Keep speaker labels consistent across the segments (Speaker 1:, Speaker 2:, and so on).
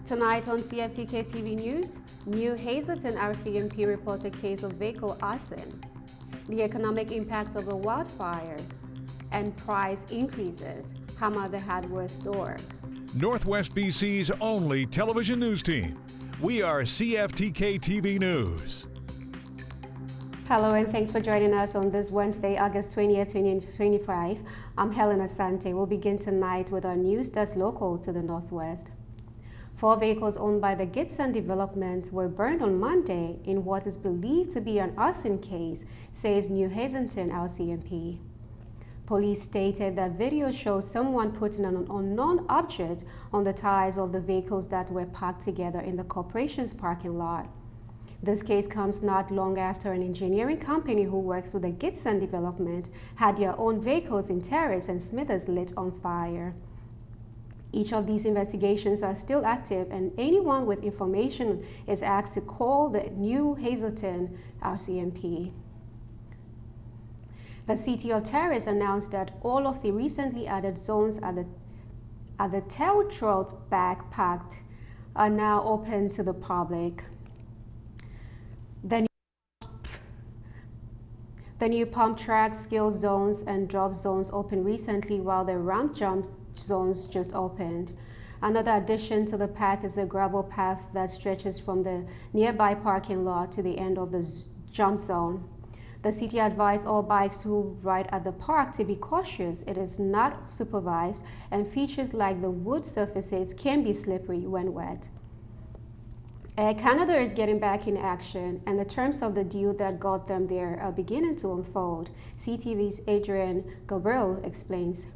Speaker 1: Tonight on CFTK-TV News, New Hazelton RCMP reported case of vehicle arson, the economic impact of a wildfire, and price increases hammer the hardware store.
Speaker 2: Northwest BC's only television news team. We are CFTK-TV News.
Speaker 1: Hello and thanks for joining us on this Wednesday, August 20th, 2025. I'm Helen Asante. We'll begin tonight with our news that's local to the Northwest. 4 vehicles owned by the Gitson Development were burned on Monday in what is believed to be an arson case, says New Hazelton RCMP. Police stated that video shows someone putting an unknown object on the tires of the vehicles that were parked together in the corporation's parking lot. This case comes not long after an engineering company who works with the Gitson Development had their own vehicles in Terrace and Smithers lit on fire. Each of these investigations are still active, and anyone with information is asked to call the New Hazelton RCMP. The City of Terrace announced that all of the recently added zones at the Teltrout Back Park are now open to the public. The new pump track, skill zones, and drop zones opened recently, while the ramp jump zones just opened. Another addition to the park is a gravel path that stretches from the nearby parking lot to the end of the jump zone. The city advised all bikes who ride at the park to be cautious. It is not supervised, and features like the wood surfaces can be slippery when wet. Air Canada is getting back in action, and the terms of the deal that got them there are beginning to unfold. CTV's Adrian Gabriel explains.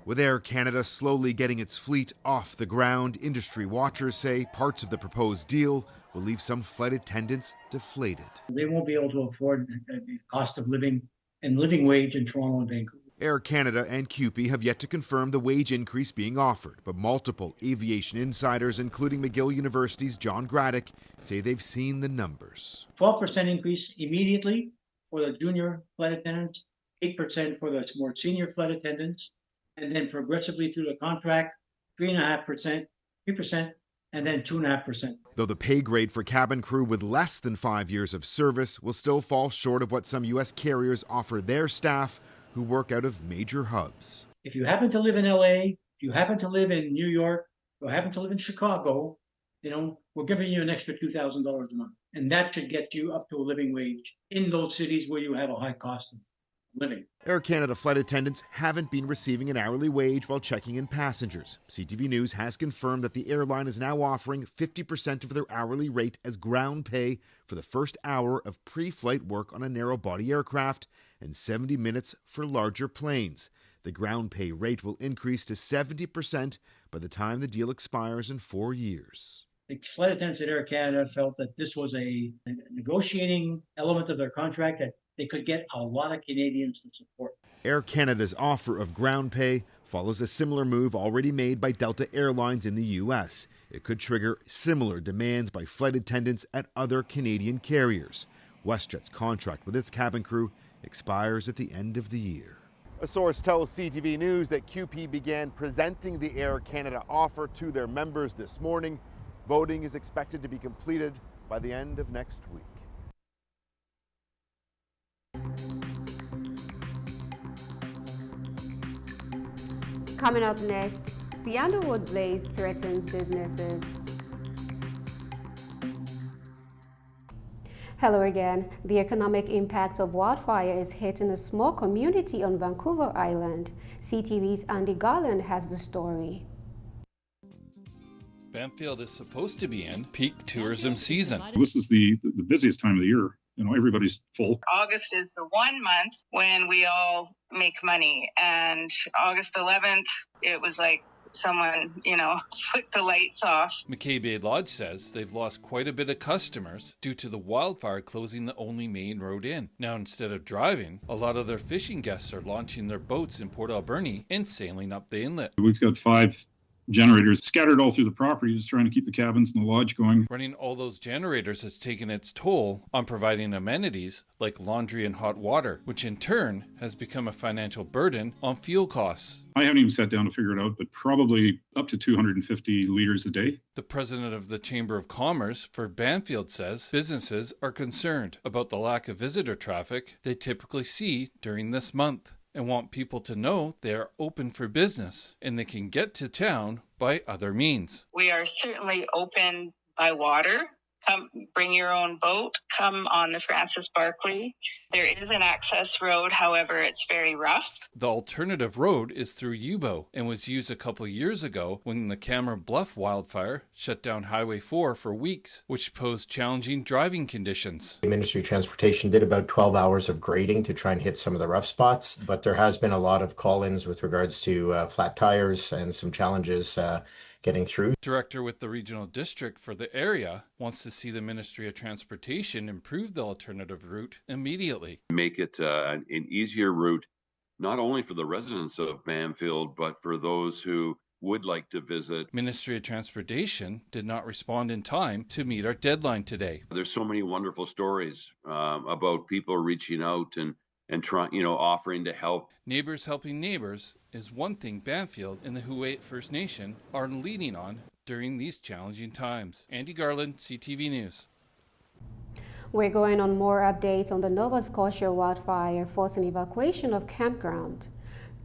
Speaker 3: With Air Canada slowly getting its fleet off the ground, industry watchers say parts of the proposed deal will leave some flight attendants deflated.
Speaker 4: They won't be able to afford the cost of living and living wage in Toronto and Vancouver.
Speaker 3: Air Canada and CUPE have yet to confirm the wage increase being offered, but multiple aviation insiders, including McGill University's John Graddick, say they've seen the numbers.
Speaker 4: 12% increase immediately for the junior flight attendants, 8% for the more senior flight attendants, and then progressively through the contract, 3.5%, 3%, and then 2.5%.
Speaker 3: Though the pay grade for cabin crew with less than 5 years of service will still fall short of what some U.S. carriers offer their staff who work out of major hubs.
Speaker 4: If you happen to live in LA, if you happen to live in New York, or happen to live in Chicago, we're giving you an extra $2,000 a month. And that should get you up to a living wage in those cities where you have a high cost of living.
Speaker 3: Air Canada flight attendants haven't been receiving an hourly wage while checking in passengers. CTV News has confirmed that the airline is now offering 50% of their hourly rate as ground pay for the first hour of pre-flight work on a narrow-body aircraft and 70 minutes for larger planes. The ground pay rate will increase to 70% by the time the deal expires in 4 years.
Speaker 4: The flight attendants at Air Canada felt that this was a negotiating element of their contract that they could get a lot of Canadians to support.
Speaker 3: Air Canada's offer of ground pay follows a similar move already made by Delta Airlines in the U.S. It could trigger similar demands by flight attendants at other Canadian carriers. WestJet's contract with its cabin crew expires at the end of the year. A source tells CTV News that CUPE began presenting the Air Canada offer to their members this morning. Voting is expected to be completed by the end of next week.
Speaker 1: Coming up next, the Underwood blaze threatens businesses. Hello again. The economic impact of wildfire is hitting a small community on Vancouver Island. CTV's Andy Garland has the story.
Speaker 5: Banfield is supposed to be in peak tourism season.
Speaker 6: This is the busiest time of the year. Everybody's full.
Speaker 7: August is the one month when we all make money. And August 11th, it was like someone, flicked the lights off.
Speaker 5: McKay Bay Lodge says they've lost quite a bit of customers due to the wildfire closing the only main road in. Now, instead of driving, a lot of their fishing guests are launching their boats in Port Alberni and sailing up the inlet.
Speaker 6: We've got 5 generators scattered all through the property, just trying to keep the cabins and the lodge going.
Speaker 5: Running all those generators has taken its toll on providing amenities like laundry and hot water, which in turn has become a financial burden on fuel costs.
Speaker 6: I haven't even sat down to figure it out, but probably up to 250 liters a day.
Speaker 5: The president of the Chamber of Commerce for Banfield says businesses are concerned about the lack of visitor traffic they typically see during this month, and want people to know they are open for business and they can get to town by other means.
Speaker 7: We are certainly open by water. Come bring your own boat. Come on the Francis Barkley. There is an access road, however, it's very rough.
Speaker 5: The alternative road is through Yubo and was used a couple years ago when the Cameron Bluff wildfire shut down Highway 4 for weeks, which posed challenging driving conditions.
Speaker 8: The Ministry of Transportation did about 12 hours of grading to try and hit some of the rough spots, but there has been a lot of call-ins with regards to flat tires and some challenges getting through.
Speaker 5: Director with the regional district for the area wants to see the Ministry of Transportation improve the alternative route immediately.
Speaker 9: Make it an easier route, not only for the residents of Banfield, but for those who would like to visit.
Speaker 5: Ministry of Transportation did not respond in time to meet our deadline today.
Speaker 9: There's so many wonderful stories about people reaching out and trying, offering to help.
Speaker 5: Neighbors helping neighbors is one thing Banfield and the Huet First Nation are leaning on during these challenging times. Andy Garland, CTV News.
Speaker 1: We're going on more updates on the Nova Scotia wildfire forcing evacuation of campground.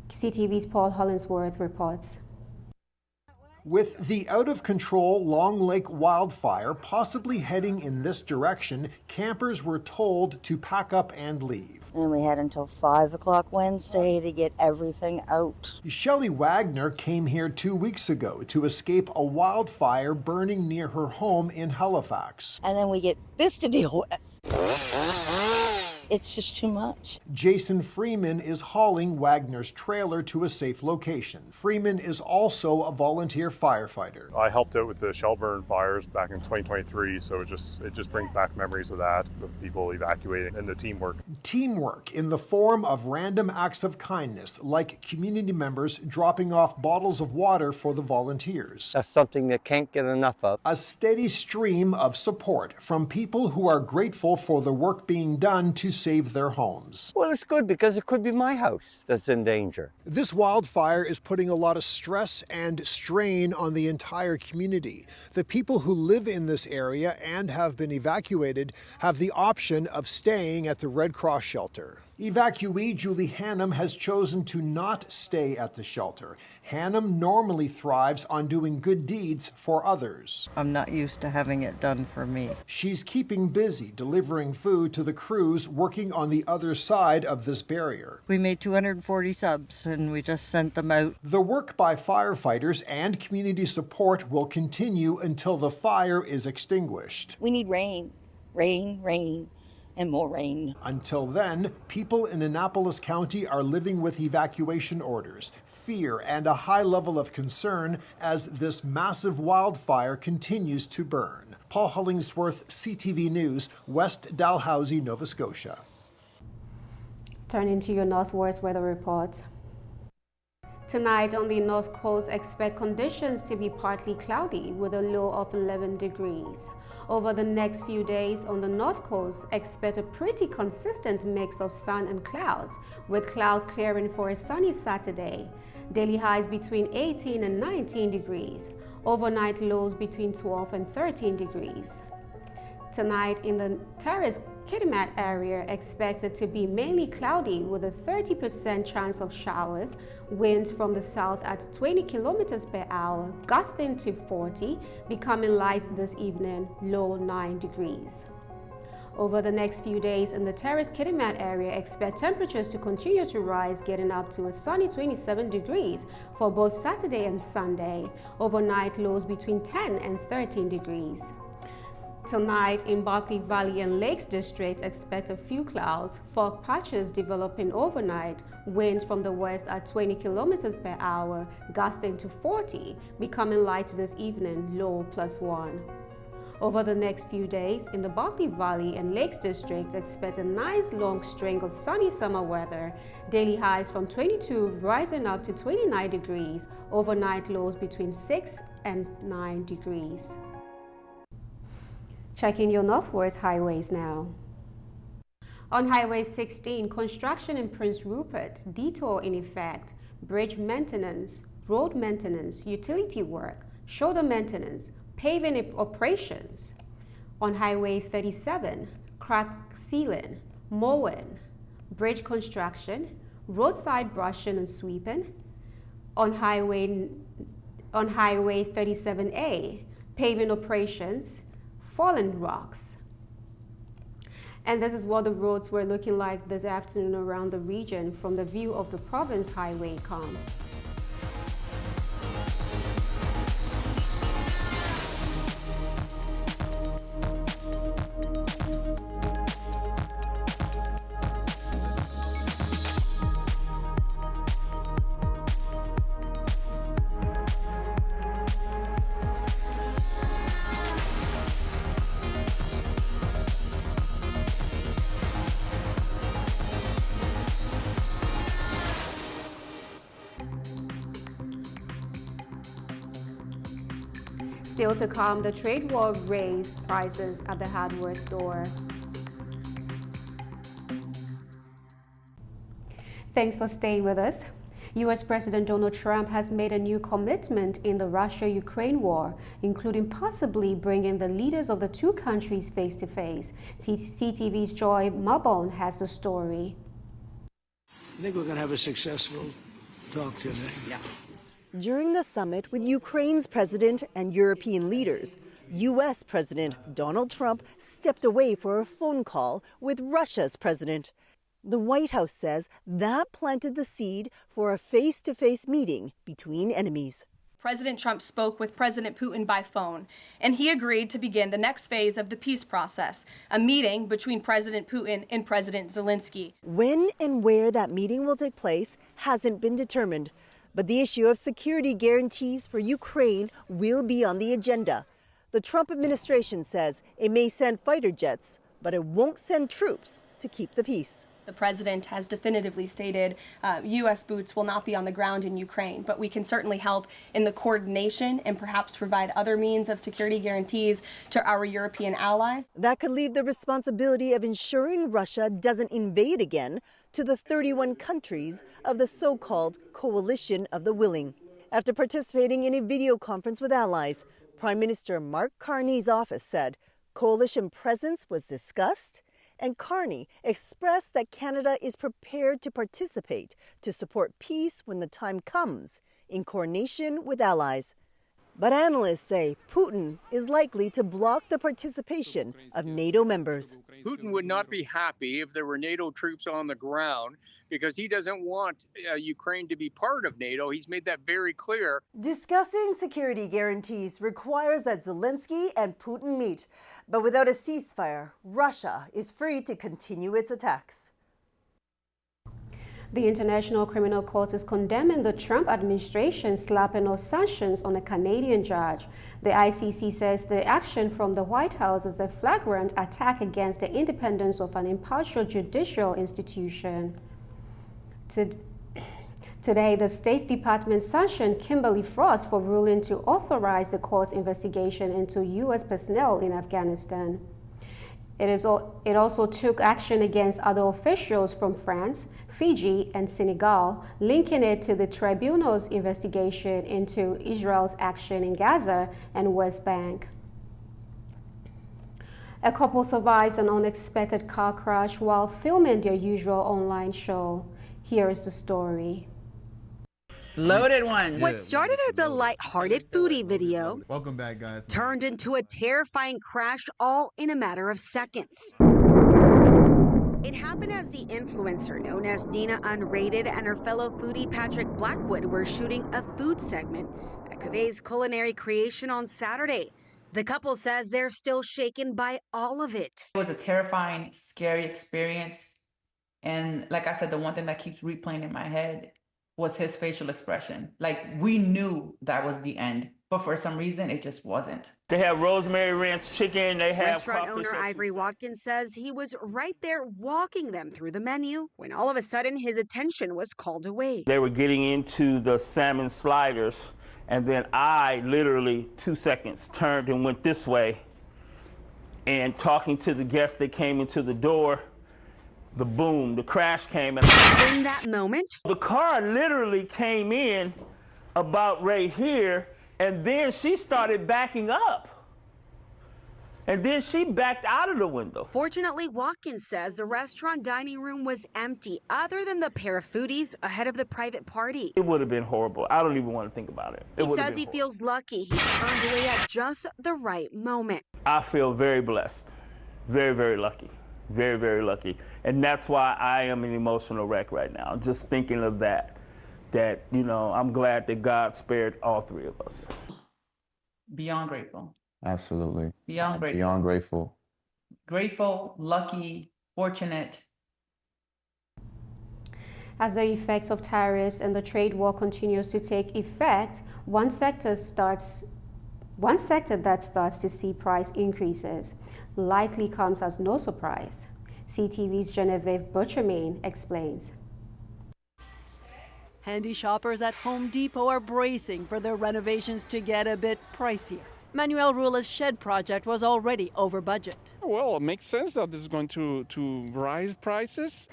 Speaker 1: CTV's Paul Hollingsworth reports.
Speaker 10: With the out-of-control Long Lake wildfire possibly heading in this direction, campers were told to pack up and leave.
Speaker 11: And we had until 5 o'clock Wednesday to get everything out.
Speaker 10: Shelley Wagner came here 2 weeks ago to escape a wildfire burning near her home in Halifax.
Speaker 11: And then we get this to deal with. It's just too much.
Speaker 10: Jason Freeman is hauling Wagner's trailer to a safe location. Freeman is also a volunteer firefighter.
Speaker 12: I helped out with the Shelburne fires back in 2023, so it just brings back memories of that, of people evacuating and the teamwork.
Speaker 10: Teamwork in the form of random acts of kindness, like community members dropping off bottles of water for the volunteers.
Speaker 13: That's something that can't get enough of.
Speaker 10: A steady stream of support from people who are grateful for the work being done to save their homes.
Speaker 13: Well, it's good because it could be my house that's in danger.
Speaker 10: This wildfire is putting a lot of stress and strain on the entire community. The people who live in this area and have been evacuated have the option of staying at the Red Cross shelter. Evacuee Julie Hannum has chosen to not stay at the shelter. Hannum normally thrives on doing good deeds for others.
Speaker 14: I'm not used to having it done for me.
Speaker 10: She's keeping busy delivering food to the crews working on the other side of this barrier.
Speaker 14: We made 240 subs and we just sent them out.
Speaker 10: The work by firefighters and community support will continue until the fire is extinguished.
Speaker 11: We need rain, rain, rain. And more rain.
Speaker 10: Until then, people in Annapolis County are living with evacuation orders, fear, and a high level of concern as this massive wildfire continues to burn. Paul Hollingsworth, CTV News, West Dalhousie, Nova Scotia.
Speaker 1: Turning to your Northwest weather report. Tonight on the North Coast, expect conditions to be partly cloudy with a low of 11 degrees. Over the next few days on the North Coast, expect a pretty consistent mix of sun and clouds, with clouds clearing for a sunny Saturday. Daily highs between 18 and 19 degrees. Overnight lows between 12 and 13 degrees. Tonight in the Terrace Kitimat area, expected to be mainly cloudy with a 30% chance of showers, winds from the south at 20 kilometers per hour, gusting to 40, becoming light this evening, low 9 degrees. Over the next few days in the Terrace Kitimat area, expect temperatures to continue to rise, getting up to a sunny 27 degrees for both Saturday and Sunday. Overnight lows between 10 and 13 degrees. Tonight in Barkley Valley and Lakes District, expect a few clouds, fog patches developing overnight, winds from the west at 20 kilometers per hour, gusting to 40, becoming light this evening, low +1. Over the next few days, in the Berkeley Valley and Lakes districts, expect a nice long string of sunny summer weather. Daily highs from 22 rising up to 29 degrees. Overnight lows between 6 and 9 degrees. Checking your northwest highways now. On Highway 16, construction in Prince Rupert, detour in effect, bridge maintenance, road maintenance, utility work, shoulder maintenance, paving operations. On Highway 37, crack sealing, mowing, bridge construction, roadside brushing and sweeping. On Highway 37A, paving operations, fallen rocks. And this is what the roads were looking like this afternoon around the region from the view of the Province Highway comes. Still to come, the trade war raised prices at the hardware store. Thanks for staying with us. U.S. President Donald Trump has made a new commitment in the Russia-Ukraine war, including possibly bringing the leaders of the two countries face to face. CTV's Joy Mabon has the story.
Speaker 15: I think we're going to have a successful talk today. Yeah.
Speaker 16: During the summit with Ukraine's president and European leaders, U.S. President Donald Trump stepped away for a phone call with Russia's president. The White House says that planted the seed for a face-to-face meeting between enemies.
Speaker 17: President Trump spoke with President Putin by phone, and he agreed to begin the next phase of the peace process, a meeting between President Putin and President Zelensky.
Speaker 16: When and where that meeting will take place hasn't been determined. But the issue of security guarantees for Ukraine will be on the agenda. The Trump administration says it may send fighter jets, but it won't send troops to keep the peace.
Speaker 17: The president has definitively stated U.S. boots will not be on the ground in Ukraine, but we can certainly help in the coordination and perhaps provide other means of security guarantees to our European allies.
Speaker 16: That could leave the responsibility of ensuring Russia doesn't invade again to the 31 countries of the so-called Coalition of the Willing. After participating in a video conference with allies, Prime Minister Mark Carney's office said coalition presence was discussed, and Carney expressed that Canada is prepared to participate to support peace when the time comes, in coordination with allies. But analysts say Putin is likely to block the participation of NATO members.
Speaker 18: Putin would not be happy if there were NATO troops on the ground because he doesn't want Ukraine to be part of NATO. He's made that very clear.
Speaker 16: Discussing security guarantees requires that Zelensky and Putin meet. But without a ceasefire, Russia is free to continue its attacks.
Speaker 1: The International Criminal Court is condemning the Trump administration slapping of sanctions on a Canadian judge. The ICC says the action from the White House is a flagrant attack against the independence of an impartial judicial institution. Today, the State Department sanctioned Kimberly Frost for ruling to authorize the court's investigation into U.S. personnel in Afghanistan. It also took action against other officials from France, Fiji, and Senegal, linking it to the tribunal's investigation into Israel's action in Gaza and West Bank. A couple survives an unexpected car crash while filming their usual online show. Here is the story.
Speaker 19: Loaded one. What started as a light-hearted foodie video,
Speaker 20: welcome back, guys,
Speaker 19: turned into a terrifying crash all in a matter of seconds. It happened as the influencer known as Nina Unrated and her fellow foodie Patrick Blackwood were shooting a food segment at Cave's Culinary Creation on Saturday. The couple says they're still shaken by all of it.
Speaker 21: It was a terrifying, scary experience. And like I said, the one thing that keeps replaying in my head was his facial expression. Like, we knew that was the end. but for some reason it just wasn't.
Speaker 20: They have rosemary ranch chicken. They have
Speaker 19: Restaurant owner
Speaker 20: crawfish.
Speaker 19: Ivory Watkins says he was right there walking them through the menu when all of a sudden his attention was called away.
Speaker 20: They were getting into the salmon sliders, and then I literally 2 seconds turned and went this way, and talking to the guests that came into the door, the crash came. And
Speaker 19: in that moment,
Speaker 20: the car literally came in about right here, and then she started backing up. And then she backed out of the window.
Speaker 19: Fortunately, Watkins says the restaurant dining room was empty, other than the pair of foodies ahead of the private party.
Speaker 20: It would have been horrible. I don't even want to think about it.
Speaker 19: He says he feels lucky he turned away at just the right moment.
Speaker 20: I feel very blessed, very, very lucky, very, very lucky. And that's why I am an emotional wreck right now, just thinking of that, you know, I'm glad that God spared all three of us.
Speaker 21: Beyond grateful.
Speaker 22: Absolutely.
Speaker 21: Beyond grateful.
Speaker 22: Beyond grateful.
Speaker 21: Grateful, lucky, fortunate.
Speaker 1: As the effects of tariffs and the trade war continues to take effect, one sector that starts to see price increases likely comes as no surprise. CTV's Genevieve Butchermain explains.
Speaker 23: Handy shoppers at Home Depot are bracing for their renovations to get a bit pricier. Manuel Rula's shed project was already over budget.
Speaker 24: Well, it makes sense that this is going to rise prices.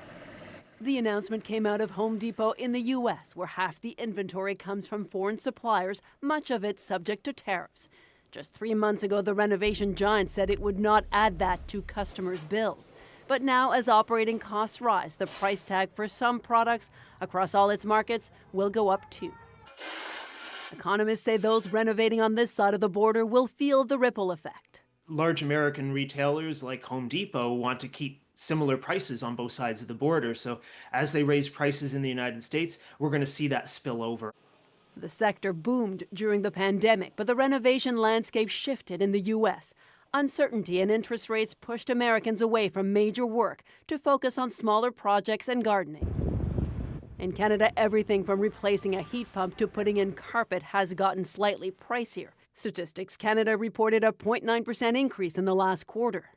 Speaker 23: The announcement came out of Home Depot in the U.S., where half the inventory comes from foreign suppliers, much of it subject to tariffs. Just 3 months ago, the renovation giant said it would not add that to customers' bills. But now, as operating costs rise, the price tag for some products across all its markets will go up too. Economists say those renovating on this side of the border will feel the ripple effect.
Speaker 25: Large American retailers like Home Depot want to keep similar prices on both sides of the border. So as they raise prices in the United States, we're going to see that spill over.
Speaker 23: The sector boomed during the pandemic, but the renovation landscape shifted in the U.S. Uncertainty and interest rates pushed Americans away from major work to focus on smaller projects and gardening. In Canada, everything from replacing a heat pump to putting in carpet has gotten slightly pricier. Statistics Canada reported a 0.9% increase in the last quarter.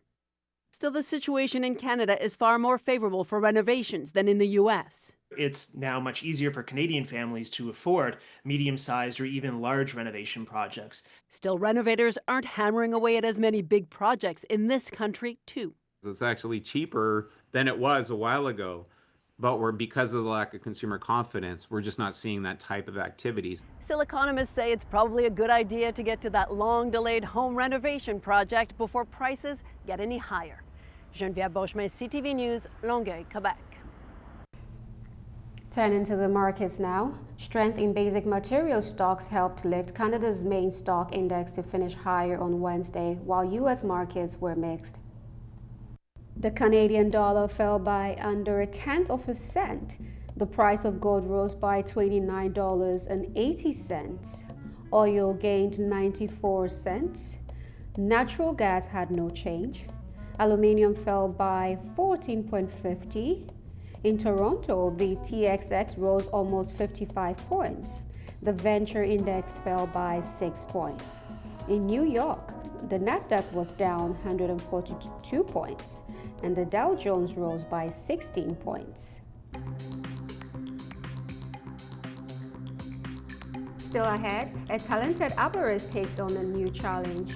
Speaker 23: Still, the situation in Canada is far more favorable for renovations than in the U.S.
Speaker 25: It's now much easier for Canadian families to afford medium-sized or even large renovation projects.
Speaker 23: Still, renovators aren't hammering away at as many big projects in this country, too.
Speaker 26: It's actually cheaper than it was a while ago. But because of the lack of consumer confidence, we're just not seeing that type of activities.
Speaker 23: Still, economists say it's probably a good idea to get to that long-delayed home renovation project before prices get any higher. Genevieve Beauchemin, CTV News, Longueuil, Quebec.
Speaker 1: Turning to the markets now. Strength in basic material stocks helped lift Canada's main stock index to finish higher on Wednesday, while U.S. markets were mixed. The Canadian dollar fell by under 1/10 of a cent. The price of gold rose by $29.80. Oil gained 94 cents. Natural gas had no change. Aluminium fell by 14.50. In Toronto, the TSX rose almost 55 points. The Venture Index fell by 6 points. In New York, the Nasdaq was down 142 points. And the Dow Jones rose by 16 points. Still ahead, a talented arborist takes on a new challenge.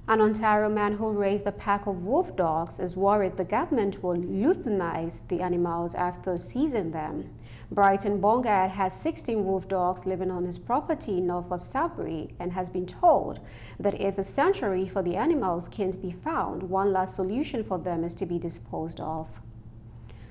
Speaker 1: An Ontario man who raised a pack of wolf dogs is worried the government will euthanize the animals after seizing them. Brighton Bongad has 16 wolf dogs living on his property north of Sudbury and has been told that if a sanctuary for the animals can't be found, one last solution for them is to be disposed of.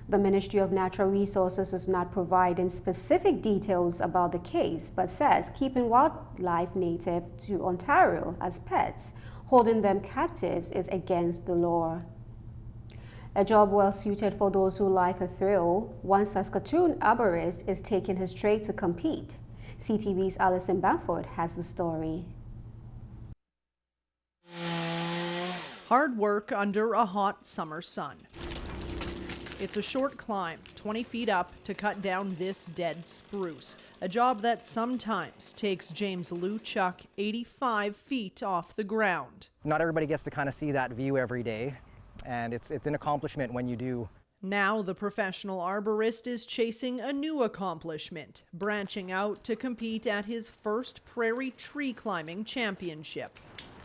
Speaker 1: The Ministry of Natural Resources is not providing specific details about the case, but says keeping wildlife native to Ontario as pets, holding them captives, is against the law. A job well suited for those who like a thrill. One Saskatoon arborist is taking his trade to compete. CTV's Alison Bamford has the story.
Speaker 27: Hard work under a hot summer sun.
Speaker 2: It's a short climb, 20 feet up, to cut down this dead spruce, a job that sometimes takes James Luchuk 85 feet off the ground.
Speaker 3: Not everybody gets to kind of see that view every day, and it's an accomplishment when you do.
Speaker 2: Now the professional arborist is chasing a new accomplishment, branching out to compete at his first prairie tree climbing championship.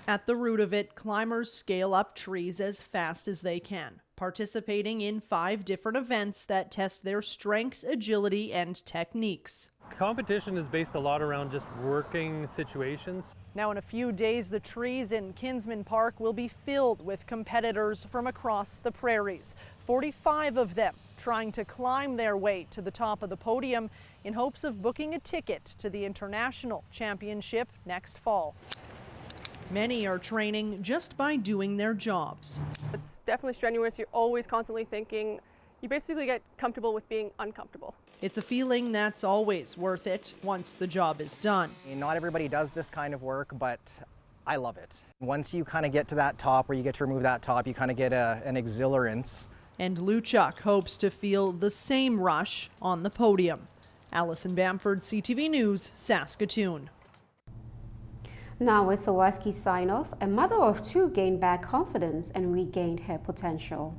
Speaker 2: At the root of it, climbers scale up trees as fast as they can, participating in 5 different events that test their strength, agility, and techniques.
Speaker 4: Competition is based a lot around just working situations.
Speaker 2: Now in a few days, the trees in Kinsman Park will be filled with competitors from across the prairies. 45 of them trying to climb their way to the top of the podium in hopes of booking a ticket to the International Championship next fall. Many are training just by doing their jobs.
Speaker 6: It's definitely strenuous. You're always constantly thinking. You basically get comfortable with being uncomfortable.
Speaker 2: It's a feeling that's always worth it once the job is done.
Speaker 3: Not everybody does this kind of work, but I love it. Once you kind of get to that top where you get to remove that top, you kind of get an exhilarance.
Speaker 2: And Luchuk hopes to feel the same rush on the podium. Allison Bamford, CTV News, Saskatoon.
Speaker 1: Now with Sawaski sign-off, a mother of 2 gained back confidence and regained her potential.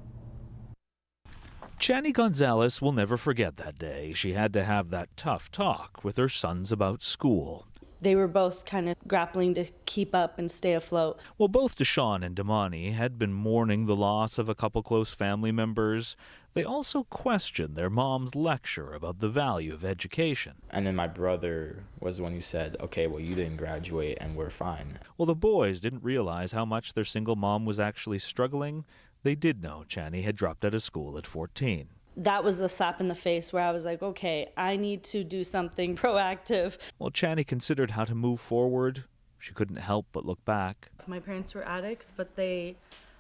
Speaker 7: Chani Gonzalez will never forget that day. She had to have that tough talk with her sons about school.
Speaker 22: They were both kind of grappling to keep up and stay afloat.
Speaker 7: Well, both Deshawn and Damani had been mourning the loss of a couple close family members. They also questioned their mom's lecture about the value of education.
Speaker 27: And then my brother was the one who said, okay, well, you didn't graduate and we're fine.
Speaker 7: Well, the boys didn't realize how much their single mom was actually struggling. They did know Chani had dropped out of school at 14.
Speaker 22: That was a slap in the face where I was like, okay, I need to do something proactive.
Speaker 7: Well, Chani considered how to move forward. She couldn't help but look back.
Speaker 22: My parents were addicts, but I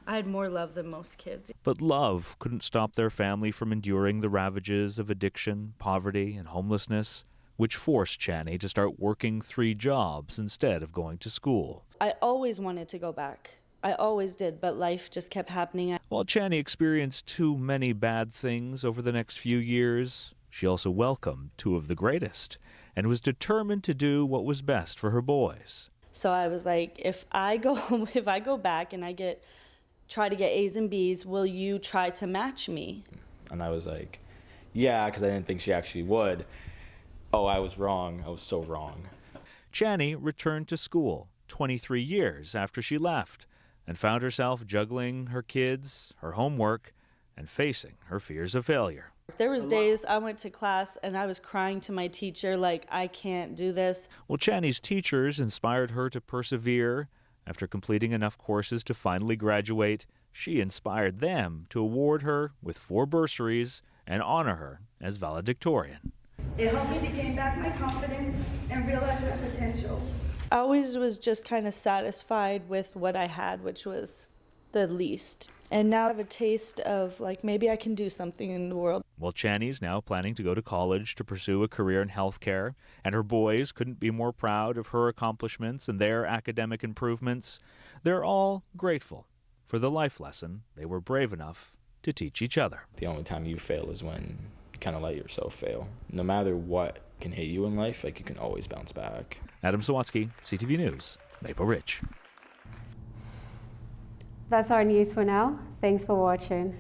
Speaker 22: had more love than most kids.
Speaker 7: But love couldn't stop their family from enduring the ravages of addiction, poverty, and homelessness, which forced Chani to start working 3 jobs instead of going to school.
Speaker 22: I always wanted to go back. I always did, but life just kept happening.
Speaker 7: While Chani experienced too many bad things over the next few years, she also welcomed 2 of the greatest and was determined to do what was best for her boys.
Speaker 22: So I was like, if I go back and try to get A's and B's, will you try to match me?
Speaker 27: And I was like, yeah, because I didn't think she actually would. Oh, I was wrong. I was so wrong.
Speaker 7: Chani returned to school 23 years after she left, and found herself juggling her kids, her homework, and facing her fears of failure.
Speaker 22: There was days I went to class and I was crying to my teacher like, I can't do this.
Speaker 7: Well, Chani's teachers inspired her to persevere. After completing enough courses to finally graduate, she inspired them to award her with 4 bursaries and honor her as valedictorian.
Speaker 22: It helped me to gain back my confidence and realize my potential. I always was just kind of satisfied with what I had, which was the least. And now I have a taste of, like, maybe I can do something in the world.
Speaker 7: Well, Chani's now planning to go to college to pursue a career in healthcare, and her boys couldn't be more proud of her accomplishments and their academic improvements. They're all grateful for the life lesson they were brave enough to teach each other.
Speaker 27: The only time you fail is when you kind of let yourself fail. No matter what can hit you in life, like, you can always bounce back.
Speaker 7: Adam Sawatsky, CTV News, Maple Ridge.
Speaker 1: That's our news for now. Thanks for watching.